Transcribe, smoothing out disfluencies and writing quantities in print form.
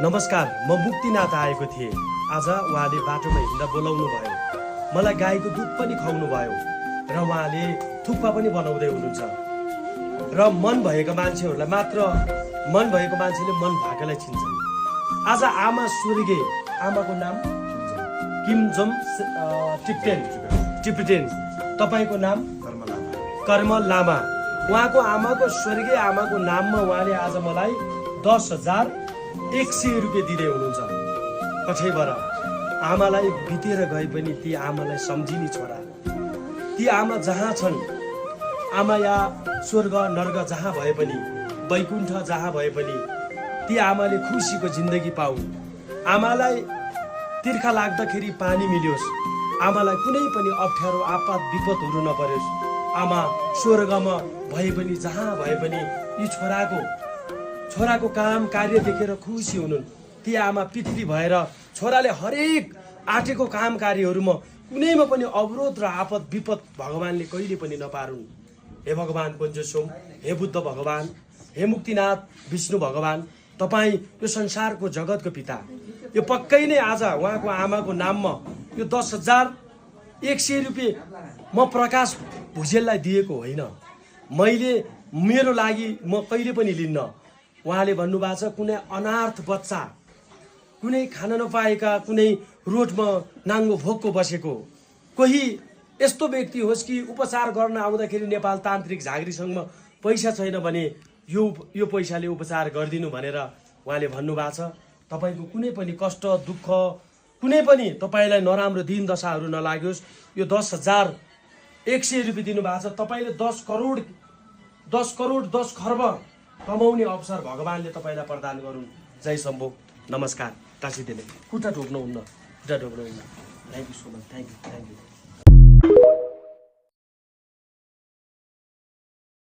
नमस्कार, म मुक्तिनाथ आएको थिएँ। आज उहाँले बाटोमा हिँड्दा बोलाउनु भयो। मलाई गाईको दुध पनि खुवाउनु भयो र उहाँले थुक्पा पनि बनाउँदै हुनुहुन्छ। र मन भएको मान्छेहरूलाई मात्र मन भएको मान्छेले मन भएकोलाई चिन्छन्। आज आमा स्वर्गीय आमाको नाम किमजम टिप्टेन, तपाईँको नाम कर्म लामा। उहाँको आमाको स्वर्गीय आमाको नाममा उहाँले आज मलाई 10,100 रुपियाँ दिँदै हुनुहुन्छ। कठैबाट आमालाई बितेर गए पनि ती आमालाई सम्झिने छोरा, ती आमा जहाँ छन्, आमा या स्वर्ग नर्क जहाँ भए पनि, वैकुण्ठ जहाँ भए पनि ती आमाले खुसीको जिन्दगी पाउन्। आमालाई तिर्खा लाग्दाखेरि पानी मिलियोस्, आमालाई कुनै पनि अप्ठ्यारो आपद विपदहरू नपरोस्। आमा स्वर्गमा भए पनि जहाँ भए पनि यी छोराको काम कार्य देखेर खुसी हुनुहुन्। ती आमा पृथ्वी भएर छोराले हरेक आँटेको काम कार्यहरूमा कुनैमा पनि अवरोध र आपद विपद भगवानले कहिले पनि नपारुन्। हे भगवान पञ्चसोम, हे बुद्ध भगवान, हे मुक्तिनाथ विष्णु भगवान, तपाईँ यो संसारको जगतको पिता। यो पक्कै नै आज उहाँको आमाको नाममा यो 10,100 रुपियाँ म प्रकाश भुजेललाई दिएको होइन। मैले मेरो लागि म कहिले पनि लिन्न। उहाँले भन्नुभएको छ कुनै अनाथ बच्चा, कुनै खान नपाएका, कुनै रोडमा नाङ्गो भोकको बसेको कोही यस्तो व्यक्ति होस् कि उपचार गर्न आउँदाखेरि नेपाल तान्त्रिक झाँक्री सङ्घमा पैसा छैन भने यो पैसाले उपचार गरिदिनु भनेर उहाँले भन्नुभएको छ। तपाईँको कुनै पनि कष्ट दुःख कुनै पनि तपाईँलाई नराम्रो दिन दशाहरू नलागोस्। यो 10,100 रुपियाँ दिनुभएको छ। तपाईँले 10 करोड 10 खर्ब कमाउने अवसर भगवानले तपाईँलाई प्रदान गरून्। जय शम्भो, नमस्कार। टाँसिदिने खुट्टा ढोक्नुहुन्न। Thank you so much, thank you.